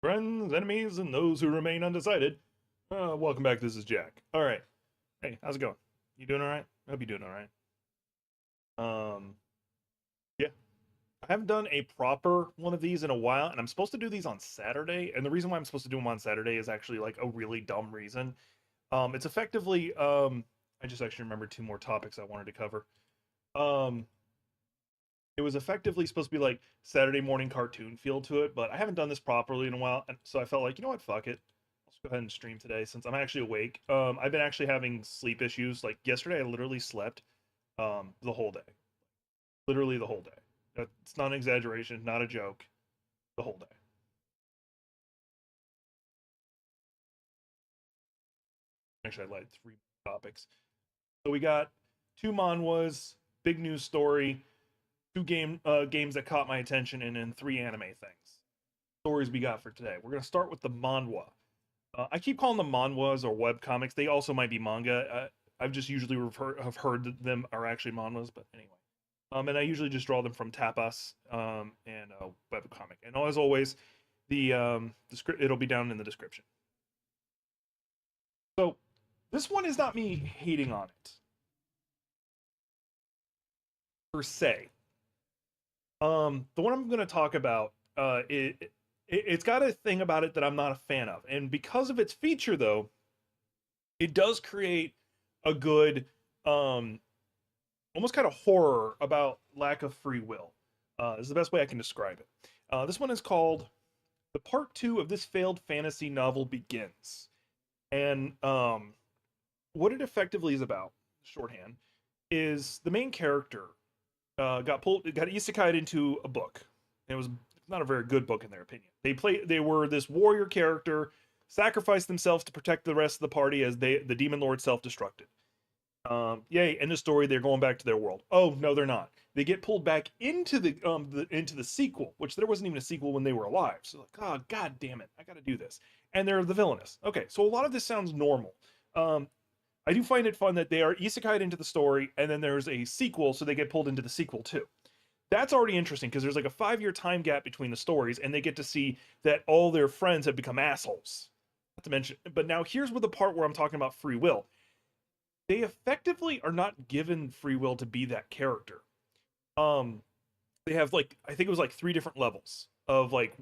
friends, enemies, and those who remain undecided. Welcome back. This is Jack. All right. Hey, how's it going? You doing all right? I hope you're doing all right. Um, yeah. I haven't done a proper one of these in a while, and I'm supposed to do these on Saturday. And the reason why I'm supposed to do them on Saturday is actually like a really dumb reason. It's effectively, I just actually remembered two more topics I wanted to cover. Um, it was effectively supposed to be like Saturday morning cartoon feel to it, but I haven't done this properly in a while, and so I felt like, you know what, fuck it. Let's go ahead and stream today since I'm actually awake. I've been actually having sleep issues. Like yesterday, I literally slept the whole day, literally the whole day. It's not an exaggeration, not a joke. The whole day. Actually, I lied. Three topics. So we got two manhwas, big news story, two games that caught my attention, and then three anime things. Stories we got for today. We're gonna start with the manhwa. I keep calling them manhwas or web comics. They also might be manga. I've just usually have heard that them are actually manhwas, but anyway. And I usually just draw them from tapas and web comic. And as always, the script it'll be down in the description. So this one is not me hating on it per se. The one I'm going to talk about, it's got a thing about it that I'm not a fan of, and because of its feature, though, it does create a good, almost kind of horror about lack of free will. Is the best way I can describe it. This one is called "The Part Two of This Failed Fantasy Novel Begins," and what it effectively is about, shorthand, is the main character got isekai'd into a book. And it was not a very good book in their opinion. They were this warrior character, sacrificed themselves to protect the rest of the party as the demon lord self-destructed. Yay! End of story. They're going back to their world. Oh no, they're not. They get pulled back into the sequel, which there wasn't even a sequel when they were alive. So like, oh god damn it, I got to do this. And they're the villainous. Okay, so a lot of this sounds normal. I do find it fun that they are isekai'd into the story, and then there's a sequel, so they get pulled into the sequel too. That's already interesting because there's like a 5 year time gap between the stories, and they get to see that all their friends have become assholes. Not to mention, but now here's where the part where I'm talking about free will. They effectively are not given free will to be that character. Um, they have like I think it was like three different levels of like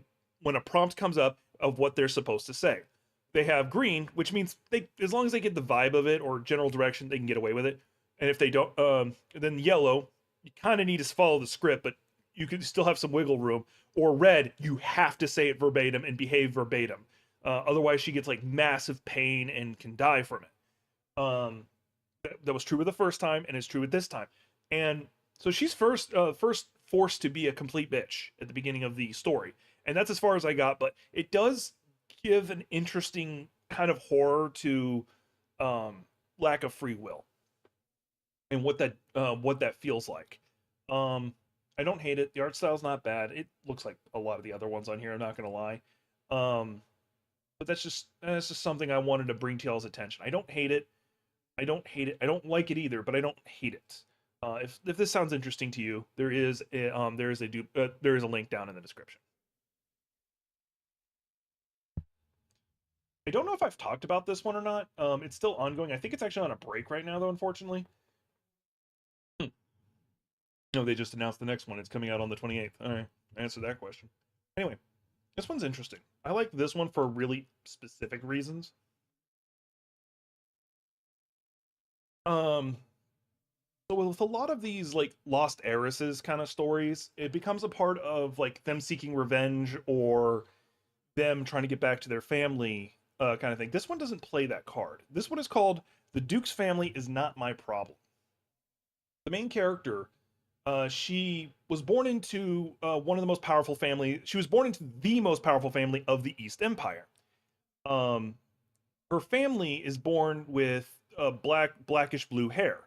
when a prompt comes up of what they're supposed to say. They have green, which means they as long as they get the vibe of it or general direction, they can get away with it. And if they don't, then yellow, you kind of need to follow the script, but you can still have some wiggle room. Or red, you have to say it verbatim and behave verbatim. Otherwise, she gets like massive pain and can die from it. That was true with the first time, and it's true with this time. And so she's first forced to be a complete bitch at the beginning of the story, and that's as far as I got. But it does give an interesting kind of horror to lack of free will and what that feels like. Um, I don't hate it. The art style's not bad. It looks like a lot of the other ones on here. I'm not gonna lie. Um, but that's just something I wanted to bring to y'all's attention. I don't hate it. I don't hate it. I don't like it either, but I don't hate it. If this sounds interesting to you, there is a link down in the description. I don't know if I've talked about this one or not. It's still ongoing. I think it's actually on a break right now, though. Unfortunately, no, they just announced the next one. It's coming out on the 28th. All right, answer that question. Anyway, this one's interesting. I like this one for really specific reasons. Um, so with a lot of these like lost heiresses kind of stories, it becomes a part of like them seeking revenge or them trying to get back to their family kind of thing. This one doesn't play that card. This one is called "The Duke's Family Is Not My Problem." The main character, she was born into one of the most powerful family. She was born into the most powerful family of the East Empire. Um, Her family is born with blackish blue hair,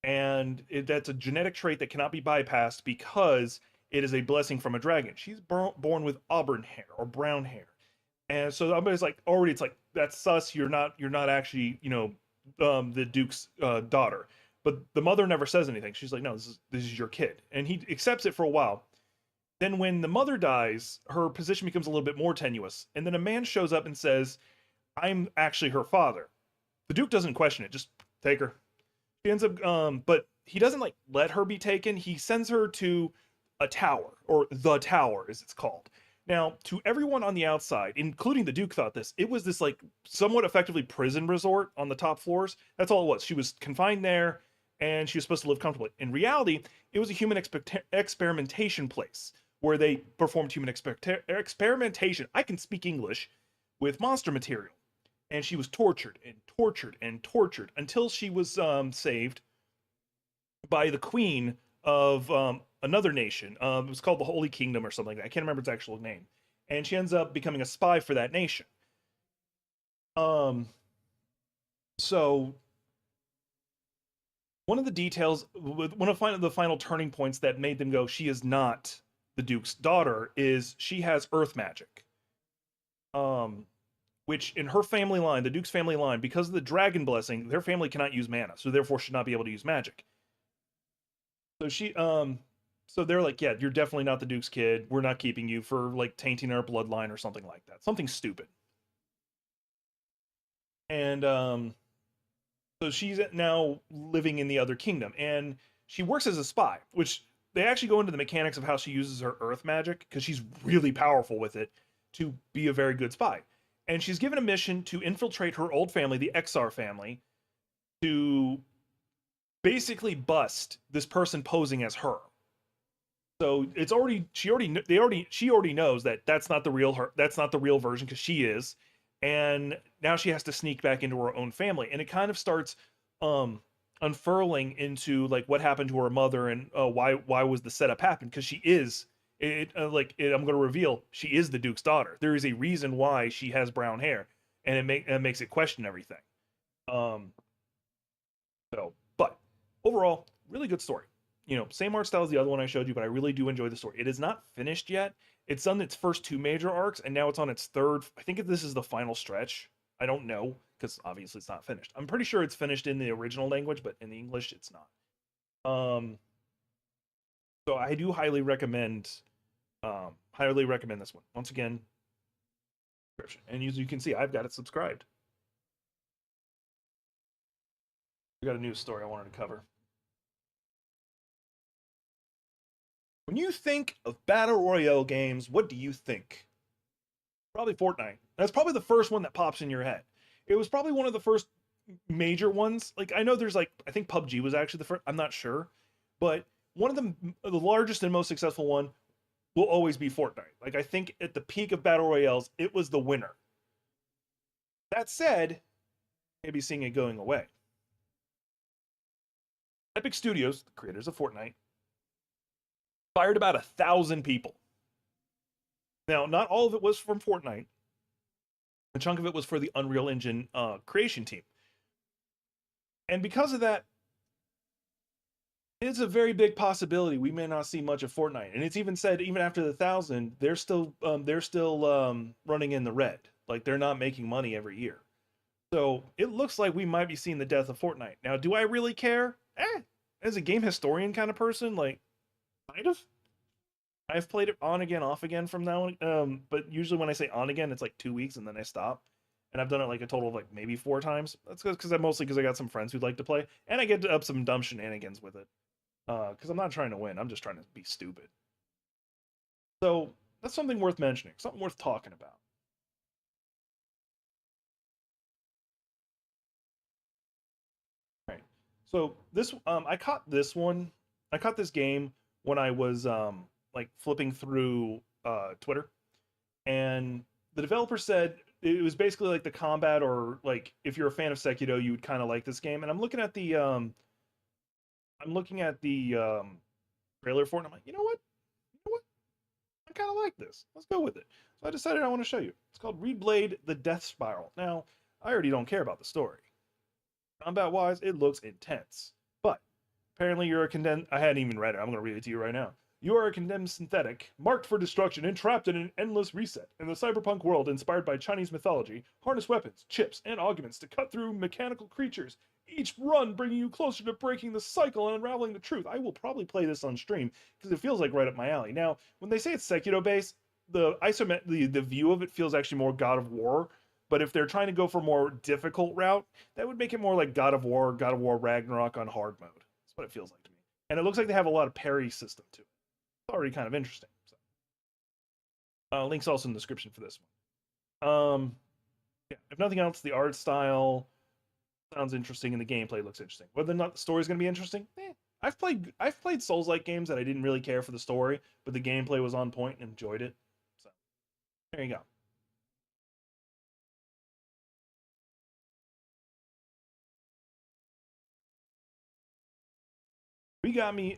and that's a genetic trait that cannot be bypassed because it is a blessing from a dragon. She's born with auburn hair or brown hair, and so everybody's like, already it's like that's sus. You're not actually the duke's daughter. But the mother never says anything. She's like, no, this is your kid, and he accepts it for a while. Then when the mother dies, her position becomes a little bit more tenuous, and then a man shows up and says, "I'm actually her father." The Duke doesn't question it, just take her. She ends up, but he doesn't like let her be taken. He sends her to a tower, or the tower, as it's called. Now, to everyone on the outside, including the Duke, thought this. It was this like somewhat effectively prison resort on the top floors. That's all it was. She was confined there, and she was supposed to live comfortably. In reality, it was a human experimentation place where they performed human experimentation. I can speak English with monster material, and she was tortured and tortured and tortured until she was saved by the queen of another nation. It was called the Holy Kingdom or something like that. I can't remember its actual name. And she ends up becoming a spy for that nation. Um, so one of the details, one of the final turning points that made them go, she is not the Duke's daughter, is she has earth magic. Which in her family line, the Duke's family line, because of the dragon blessing, their family cannot use mana, so therefore should not be able to use magic. So so they're like, yeah, you're definitely not the Duke's kid. We're not keeping you for like tainting our bloodline or something like that. Something stupid. And so she's now living in the other kingdom, and she works as a spy, which they actually go into the mechanics of how she uses her earth magic, because she's really powerful with it, to be a very good spy. And she's given a mission to infiltrate her old family, the Exar family, to basically bust this person posing as her. So it's already she already knows that that's not the real her, that's not the real version, because she is, and now she has to sneak back into her own family, and it kind of starts unfurling into like what happened to her mother, and why was the setup happen, because she is I'm going to reveal she is the Duke's daughter. There is a reason why she has brown hair, and it makes it question everything. Um, but overall, really good story. You know, same art style as the other one I showed you, but I really do enjoy the story. It is not finished yet. It's done its first two major arcs, and now it's on its third. I think this is the final stretch. I don't know, because obviously it's not finished. I'm pretty sure it's finished in the original language, but in the English, it's not. So I do highly recommend this one. Once again, and as you can see, I've got it subscribed. I got a news story I wanted to cover. When you think of battle royale games, what do you think? Probably Fortnite. That's probably the first one that pops in your head. It was probably one of the first major ones. Like, I know there's like, I think PUBG was actually the first. I'm not sure, but one of the largest and most successful one will always be Fortnite. Like, I think at the peak of battle royales, it was the winner. That said, maybe seeing it going away. Epic Studios, the creators of Fortnite, fired about 1,000 people. Now, not all of it was from Fortnite. A chunk of it was for the Unreal Engine creation team. And because of that, it's a very big possibility we may not see much of Fortnite. And it's even said, even after the 1,000, they're still running in the red. Like, they're not making money every year. So it looks like we might be seeing the death of Fortnite. Now, do I really care? As a game historian kind of person, like, kind of. I've played it on again, off again from now on. But usually when I say on again, it's like 2 weeks and then I stop. And I've done it like a total of like maybe 4 times. That's because I got some friends who'd like to play, and I get up some dumb shenanigans with it. Because I'm not trying to win, I'm just trying to be stupid. So that's something worth mentioning, something worth talking about. Right. So this I caught this one. I caught this game when I was like flipping through Twitter, and the developer said it was basically like the combat, or like if you're a fan of Sekiro, you would kind of like this game. And I'm looking at the trailer for it, and I'm like, you know what? I kind of like this. Let's go with it. So I decided I want to show you. It's called Reblade: The Death Spiral. Now, I already don't care about the story. Combat-wise, it looks intense. But apparently you're a condemned... I hadn't even read it. I'm going to read it to you right now. You are a condemned synthetic, marked for destruction and trapped in an endless reset. In the cyberpunk world inspired by Chinese mythology, harness weapons, chips, and augments to cut through mechanical creatures each run bringing you closer to breaking the cycle and unraveling the truth. I will probably play this on stream because it feels like right up my alley. Now, when they say it's Sekiro based, the view of it feels actually more God of War. But if they're trying to go for a more difficult route, that would make it more like God of War Ragnarok on hard mode. That's what it feels like to me. And it looks like they have a lot of parry system to it. It's already kind of interesting. So, links also in the description for this one. Yeah, if nothing else, the art style sounds interesting and the gameplay looks interesting. Whether or not the story's going to be interesting, I've played Souls-like games that I didn't really care for the story, but the gameplay was on point and enjoyed it. So there you go.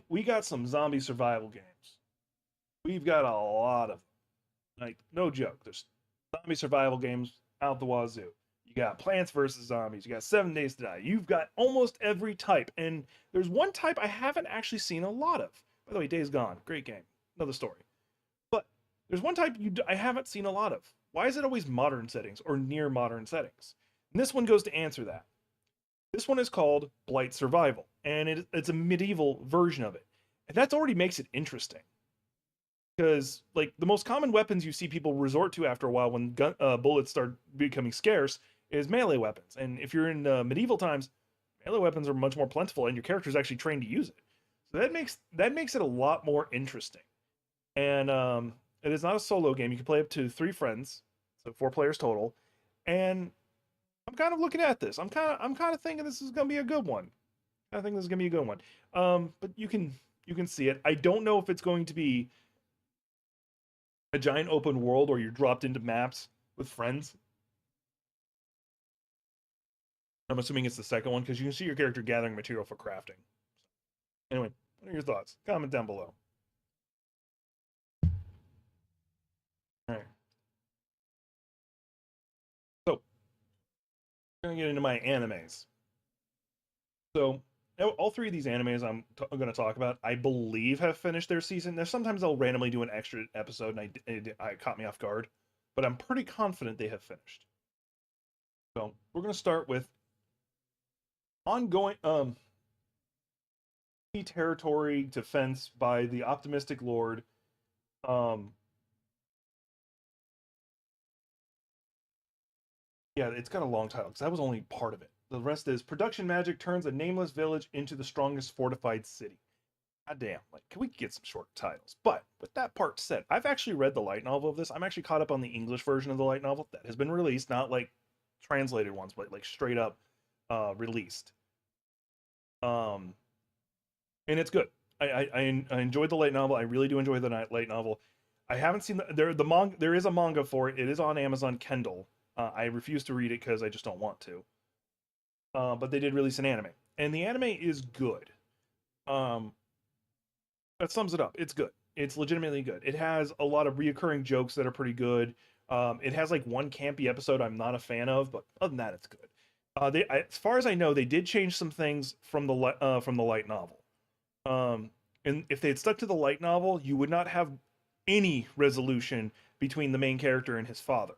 We got some zombie survival games. We've got a lot of them. Like, no joke. There's zombie survival games out the wazoo. You got Plants vs. Zombies. You got 7 Days to Die. You've got almost every type. And there's one type I haven't actually seen a lot of. By the way, Days Gone. Great game. Another story. But there's one type I haven't seen a lot of. Why is it always modern settings or near modern settings? And this one goes to answer that. This one is called Blight Survival, and it's a medieval version of it. And that already makes it interesting. Because, like, the most common weapons you see people resort to after a while when bullets start becoming scarce is melee weapons. And if you're in medieval times, melee weapons are much more plentiful, and your character is actually trained to use it. So that makes it a lot more interesting. And it is not a solo game. You can play up to 3 friends, so 4 players total. And I'm kind of looking at this. I'm kind of thinking this is gonna be a good one. I think this is gonna be a good one. But you can see it. I don't know if it's going to be a giant open world or you're dropped into maps with friends. I'm assuming it's the second one because you can see your character gathering material for crafting. Anyway, what are your thoughts? Comment down below. All right. So, I'm gonna get into my animes. So, all 3 of these animes I'm going to talk about, I believe, have finished their season. There's sometimes they'll randomly do an extra episode, and I caught me off guard, but I'm pretty confident they have finished. So we're going to start with ongoing territory defense by the optimistic Lord. Yeah, it's got a long title because that was only part of it. The rest is production magic turns a nameless village into the strongest fortified city. God damn, like, can we get some short titles? But with that part said, I've actually read the light novel of this. I'm actually caught up on the English version of the light novel that has been released, not like translated ones, but like straight up released. And it's good. I enjoyed the light novel. I really do enjoy the light novel. I haven't seen the manga. There is a manga for it. It is on Amazon Kindle. I refuse to read it because I just don't want to. But they did release an anime, and the anime is good. That sums it up. It's good. It's legitimately good. It has a lot of reoccurring jokes that are pretty good. It has like one campy episode I'm not a fan of, but other than that, it's good. As far as I know, they did change some things from the light novel. And if they had stuck to the light novel, you would not have any resolution between the main character and his father,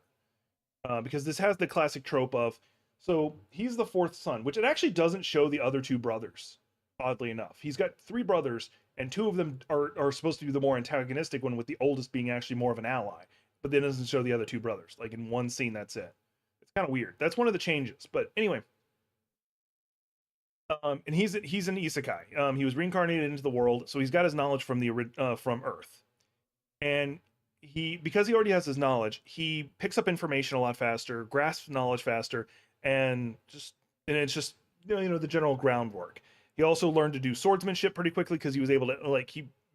because this has the classic trope of, so he's the 4th son, which it actually doesn't show the other 2 brothers. Oddly enough, he's got 3 brothers, and 2 of them are supposed to be the more antagonistic one, with the oldest being actually more of an ally. But then it doesn't show the other 2 brothers. Like in one scene, that's it. It's kind of weird. That's one of the changes. But anyway, and he's an isekai. He was reincarnated into the world, so he's got his knowledge from from Earth, and because he already has his knowledge, he picks up information a lot faster, grasps knowledge faster, and it's just the general groundwork. He also learned to do swordsmanship pretty quickly because he was able to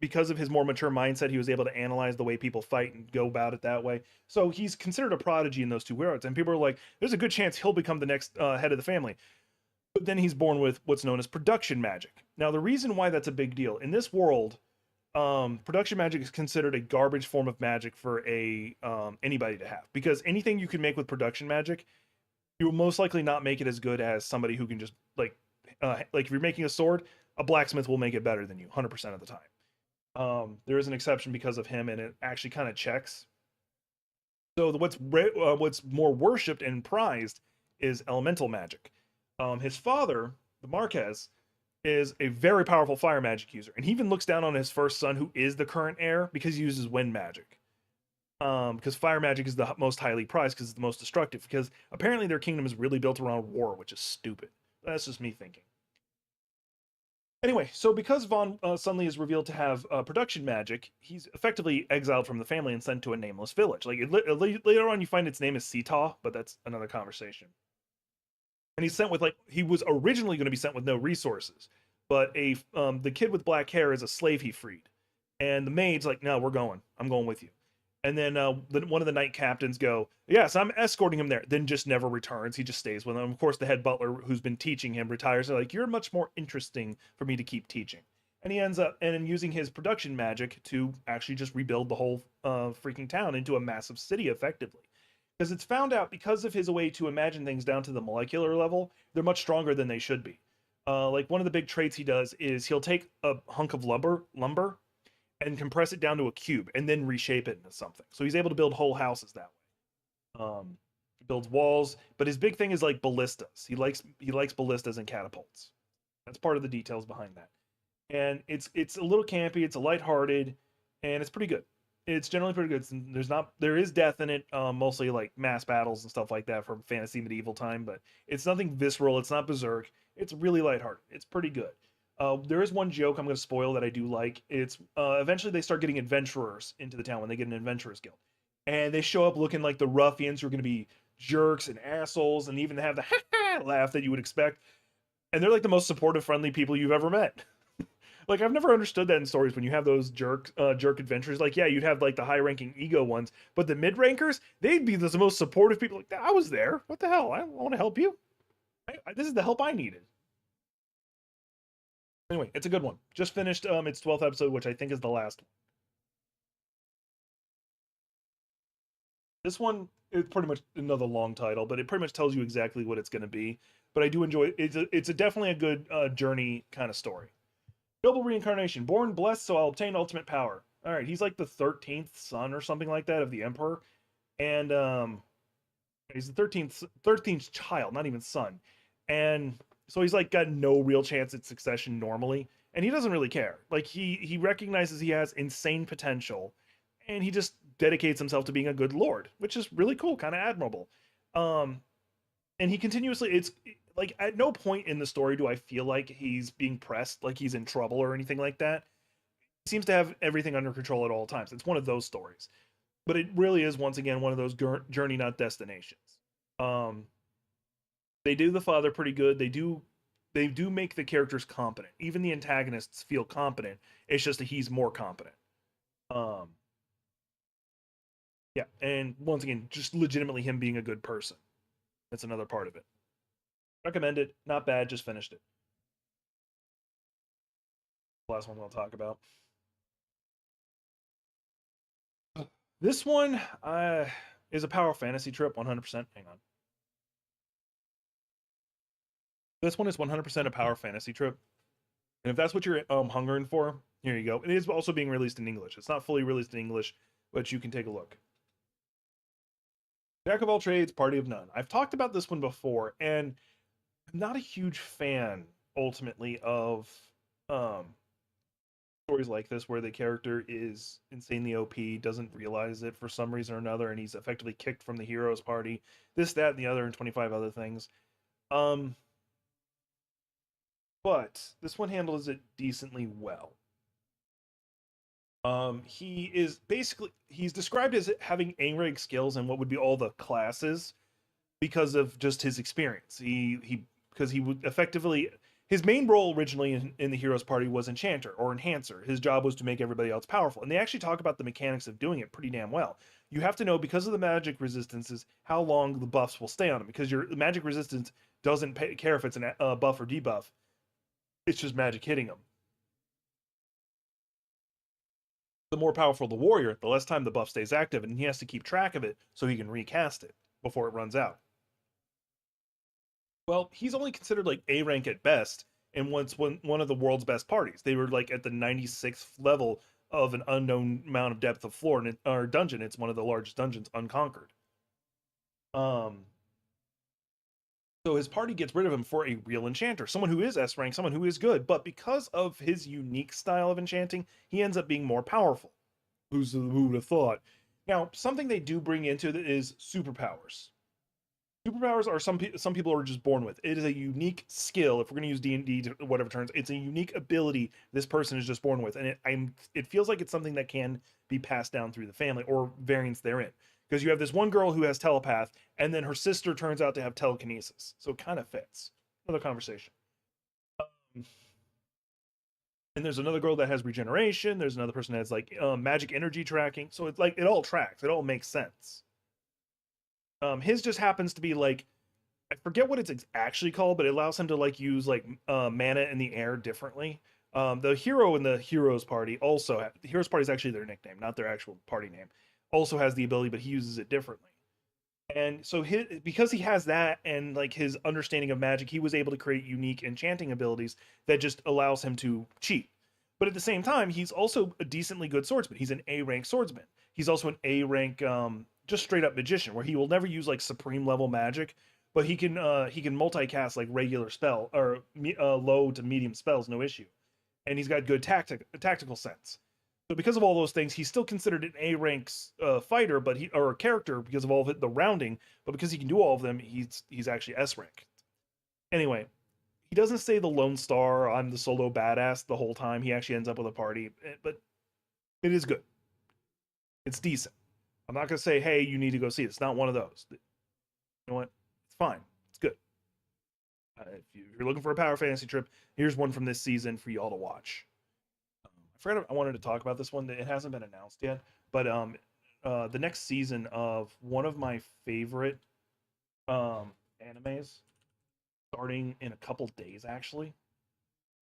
because of his more mature mindset, he was able to analyze the way people fight and go about it that way. So he's considered a prodigy in those 2 worlds, and people are like, there's a good chance he'll become the next head of the family. But then he's born with what's known as production magic. Now, the reason why that's a big deal in this world, production magic is considered a garbage form of magic for anybody to have, because anything you can make with production magic, you will most likely not make it as good as somebody who can just like if you're making a sword, a blacksmith will make it better than you 100% of the time. There is an exception because of him, and it actually kind of checks. So what's more worshipped and prized is elemental magic. His father the Marquez is a very powerful fire magic user, and he even looks down on his first son, who is the current heir, because he uses wind magic. Because fire magic is the most highly prized because it's the most destructive. Because apparently their kingdom is really built around war, which is stupid. That's just me thinking. Anyway, so because Vaughn suddenly is revealed to have production magic, he's effectively exiled from the family and sent to a nameless village. Like later on, you find its name is Sita, but that's another conversation. And he's sent with like he was originally going to be sent with no resources, but a the kid with black hair is a slave he freed, and the maid's like, "No, we're going. I'm going with you." And then one of the knight captains go, "Yes, I'm escorting him there." Then just never returns. He just stays with him. Of course, the head butler who's been teaching him retires. They're like, "You're much more interesting for me to keep teaching." And he ends up and using his production magic to actually just rebuild the whole freaking town into a massive city effectively. Because it's found out because of his way to imagine things down to the molecular level, they're much stronger than they should be. Like one of the big traits he does is he'll take a hunk of lumber and compress it down to a cube and then reshape it into something. So he's able to build whole houses that way. He builds walls, but his big thing is like ballistas. He likes ballistas and catapults. That's part of the details behind that. And it's a little campy, it's a lighthearted, and it's pretty good. It's generally pretty good. There is death in it, mostly like mass battles and stuff like that from fantasy medieval time, but it's nothing visceral. It's not berserk. It's really lighthearted. It's pretty good. There is one joke I'm going to spoil that I do like. It's eventually they start getting adventurers into the town when they get an adventurers guild, and they show up looking like the ruffians who are going to be jerks and assholes, and even have the ha ha laugh that you would expect. And they're like the most supportive, friendly people you've ever met. Like I've never understood that in stories when you have those jerk adventures. Like yeah, you'd have like the high ranking ego ones, but the mid rankers they'd be the most supportive people. Like I was there. What the hell? I want to help you. This is the help I needed. Anyway, it's a good one. Just finished its 12th episode, which I think is the last. This one is pretty much another long title, but it pretty much tells you exactly what it's going to be. But I do enjoy it. It's definitely a good journey kind of story. Noble reincarnation, born blessed, so I'll obtain ultimate power. All right, he's like the 13th son or something like that of the emperor, and he's the 13th child, not even son, and so he's like got no real chance at succession normally, and he doesn't really care. Like he recognizes he has insane potential, and he just dedicates himself to being a good lord, which is really cool, kind of admirable. Um, and he continuously it's like at no point in the story do I feel like he's being pressed, like he's in trouble or anything like that. He seems to have everything under control at all times. It's one of those stories, but it really is once again one of those journey not destinations. Um, they do the father pretty good. They do make the characters competent. Even the antagonists feel competent. It's just that he's more competent. Um, yeah, and once again, just legitimately him being a good person. That's another part of it. Recommend it. Not bad. Just finished it. Last one we'll talk about. This one is a power fantasy trip. 100%. Hang on. This one is 100% a power fantasy trip. And if that's what you're hungering for, here you go. It is also being released in English. It's not fully released in English, but you can take a look. Jack of all trades, party of none. I've talked about this one before, and I'm not a huge fan ultimately of um, stories like this where the character is insanely OP, doesn't realize it for some reason or another, and he's effectively kicked from the heroes party. This, that, and the other, and 25 other things. Um, but this one handles it decently well. He is basically he's described as having A-rank skills in what would be all the classes because of just his experience. He because he would effectively his main role originally in the heroes party was enchanter or enhancer. His job was to make everybody else powerful, and they actually talk about the mechanics of doing it pretty damn well. You have to know because of the magic resistances how long the buffs will stay on him because your magic resistance doesn't care if it's a buff or debuff. It's just magic hitting him. The more powerful the warrior, the less time the buff stays active, and he has to keep track of it so he can recast it before it runs out. Well, he's only considered like A rank at best, and once one of the world's best parties. They were like at the 96th level of an unknown amount of depth of floor or dungeon. It's one of the largest dungeons unconquered. Um, So his party gets rid of him for a real enchanter, someone who is S rank, someone who is good, but because of his unique style of enchanting, he ends up being more powerful. Who would have thought? Now, something they do bring into it is superpowers. Superpowers are some people are just born with. It is a unique skill. If we're going to use D&D to whatever turns, it's a unique ability this person is just born with, and it feels like it's something that can be passed down through the family or variants therein. Because you have this one girl who has telepath, and then her sister turns out to have telekinesis, so it kind of fits. Another conversation. And there's another girl that has regeneration. There's another person that has like magic energy tracking. So it's like it all tracks. It all makes sense. His just happens to be like I forget what it's actually called, but it allows him to like use like mana in the air differently. The hero in the heroes party the heroes party is actually their nickname, not their actual party name. Also has the ability, but he uses it differently. And so because he has that and like his understanding of magic, he was able to create unique enchanting abilities that just allows him to cheat. But at the same time, he's also a decently good swordsman. He's an A rank swordsman. He's also an A rank just straight up magician, where he will never use like supreme level magic, but he can multicast like regular spell or low to medium spells, no issue. And he's got good tactical sense. So because of all those things, he's still considered an A rank fighter, but or a character because of all of the rounding. But because he can do all of them, he's actually S rank. Anyway, he doesn't say the Lone Star, I'm the solo badass the whole time. He actually ends up with a party, but it is good. It's decent. I'm not gonna say, hey, you need to go see it. It's not one of those. You know what? It's fine. It's good. If you're looking for a power fantasy trip, here's one from this season for y'all to watch. I forgot I wanted to talk about this one. It hasn't been announced yet, but the next season of one of my favorite animes, starting in a couple days actually.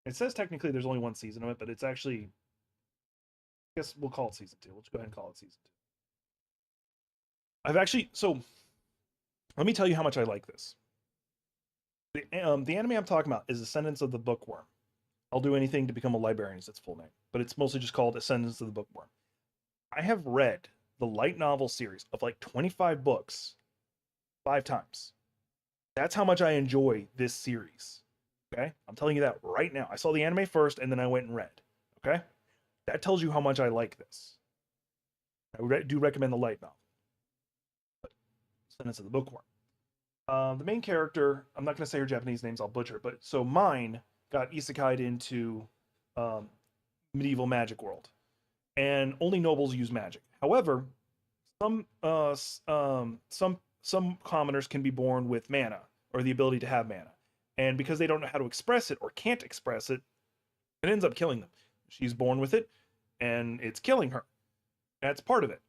It says technically there's only one season of it, but it's actually, I guess we'll call it season two. Let's go ahead and call it season two. I've actually, so let me tell you how much I like this. The anime I'm talking about is Ascendance of the Bookworm. I'll do anything to become a librarian is its full name, but it's mostly just called Ascendance of the Bookworm. I have read the light novel series of like 25 books 5 times. That's how much I enjoy this series. Okay? I'm telling you that right now. I saw the anime first and then I went and read. Okay? That tells you how much I like this. I do recommend the light novel. But Sentence of the Bookworm. The main character, I'm not going to say her Japanese names, I'll butcher it, but so mine got isekai'd into um, medieval magic world. And only nobles use magic. However, some commoners can be born with mana or the ability to have mana, and because they don't know how to express it or can't express it, it ends up killing them. She's born with it, and it's killing her. That's part of it.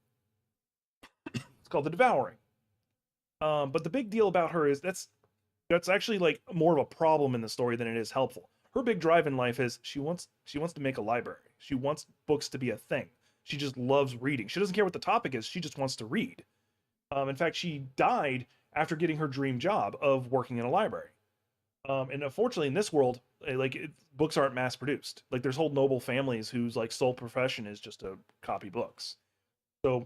It's called the devouring. But the big deal about her is that's actually like more of a problem in the story than it is helpful. Her big drive in life is she wants to make a library. She wants books to be a thing. She just loves reading. She doesn't care what the topic is. She just wants to read. In fact, she died after getting her dream job of working in a library. And unfortunately, in this world, books aren't mass produced. Like there's whole noble families whose like sole profession is just to copy books. So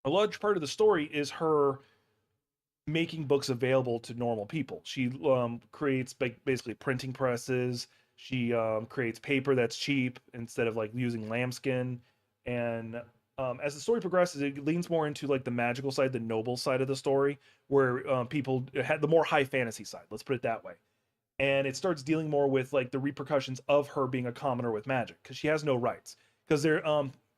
a large part of the story is her making books available to normal people. She creates basically printing presses. She creates paper that's cheap instead of like using lambskin. And as the story progresses, it leans more into like the magical side, the noble side of the story, where people had the more high fantasy side. Let's put it that way. And it starts dealing more with like the repercussions of her being a commoner with magic because she has no rights. Because they're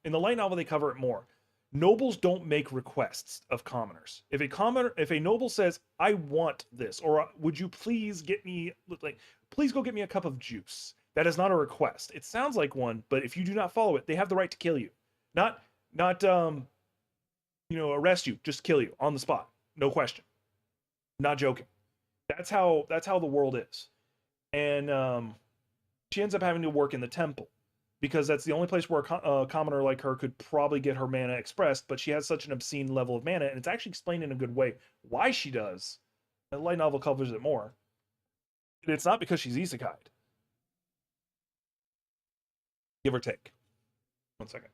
in the light novel they cover it more. Nobles don't make requests of commoners. If a noble says, "I want this," or "Would you please get me please go get me a cup of juice," that is not a request. It sounds like one, but if you do not follow it, they have the right to kill you. Not arrest you, just kill you on the spot, no question. Not joking. That's how the world is, and she ends up having to work in the temple because that's the only place where a commoner like her could probably get her mana expressed. But she has such an obscene level of mana, and it's actually explained in a good way why she does. The light novel covers it more. And it's not because she's isekai'd, give or take. 1 second.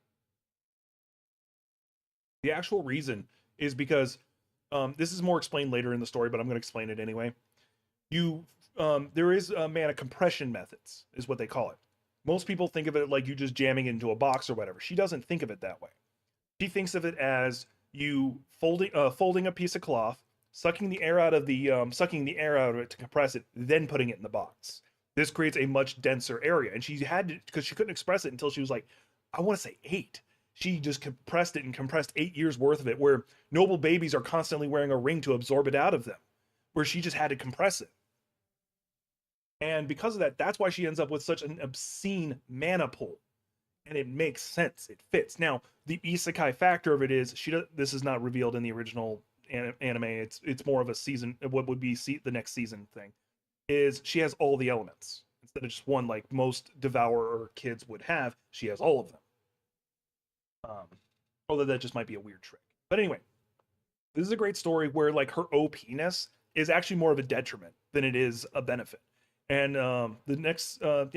The actual reason is because this is more explained later in the story, but I'm going to explain it anyway. there is mana compression methods, is what they call it. Most people think of it like you just jamming it into a box or whatever. She doesn't think of it that way. She thinks of it as you folding a piece of cloth, sucking the air out of it to compress it, then putting it in the box. This creates a much denser area, and she had to, because she couldn't express it until she was like, I want to say 8. She just compressed it and compressed 8 years worth of it, where noble babies are constantly wearing a ring to absorb it out of them, where she just had to compress it. And because of that, that's why she ends up with such an obscene mana pool. And it makes sense. It fits. Now, the isekai factor of it is this is not revealed in the original anime. It's more of a season, what would be the next season thing. Is she has all the elements instead of just one like most devourer kids would have. She has all of them. Although that just might be a weird trick. But anyway, this is a great story where like her OP-ness is actually more of a detriment than it is a benefit. And the next, I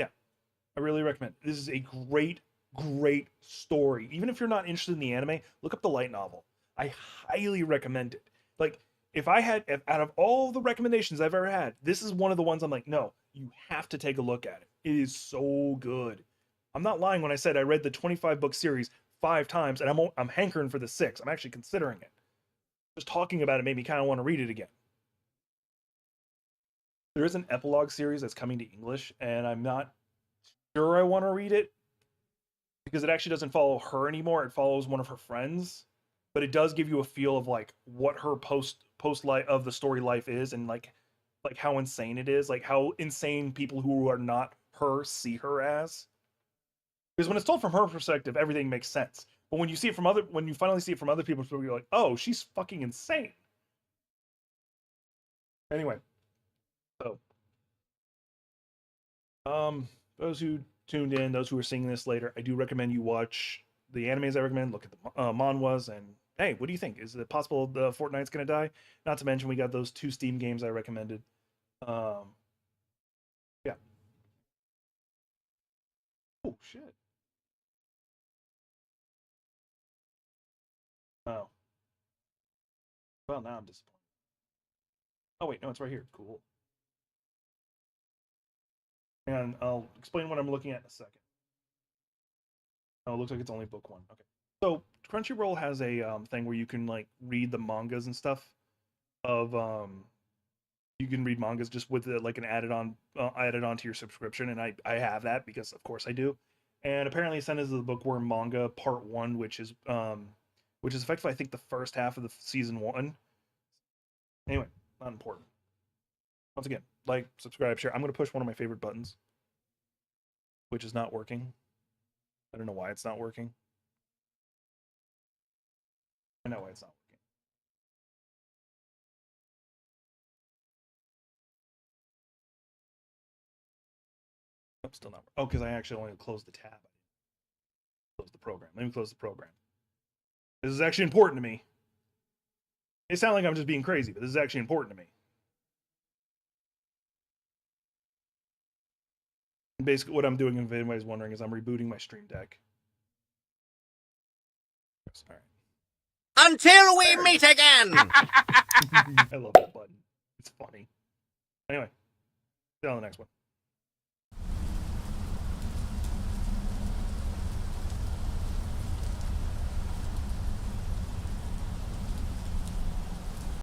really recommend it. This is a great story. Even if you're not interested in the anime, look up the light novel. I highly recommend it. Like, if out of all the recommendations I've ever had, this is one of the ones I'm like, no, you have to take a look at it. It is so good. I'm not lying when I said I read the 25-book series 5 times, and I'm hankering for the 6. I'm actually considering it. Just talking about it made me kind of want to read it again. There is an epilogue series that's coming to English, and I'm not sure I want to read it because it actually doesn't follow her anymore. It follows one of her friends, but it does give you a feel of like what her post life of the story life is, and like how insane it is, like how insane people who are not her see her as. Because when it's told from her perspective, everything makes sense. But when you finally see it from other people's perspective, you're like, oh, she's fucking insane. Anyway, so those who tuned in, those who are seeing this later, I do recommend you watch the animes I recommend. Look at the manhwas, and hey, what do you think? Is it possible the Fortnite's gonna die? Not to mention we got those 2 Steam games I recommended. Yeah. Oh shit. Oh. Well, now I'm disappointed. Oh wait, no, it's right here. Cool. And I'll explain what I'm looking at in a second. Oh, it looks like it's only book 1. Okay. So Crunchyroll has a thing where you can like read the mangas and stuff of you can read mangas just with like an added on to your subscription, and I have that because of course I do. And apparently it sent us the Bookworm manga part 1, which is effectively I think the first half of the season 1. Anyway, not important. Once again, like, subscribe, share. I'm gonna push one of my favorite buttons, which is not working. I don't know why it's not working. I know why it's not working. Nope, still not. Oh, because I actually only closed the tab. Close the program. Let me close the program. This is actually important to me. It sounds like I'm just being crazy, but this is actually important to me. And basically, what I'm doing, if anybody's wondering, is I'm rebooting my Stream Deck. All right. Until we meet again! I love it.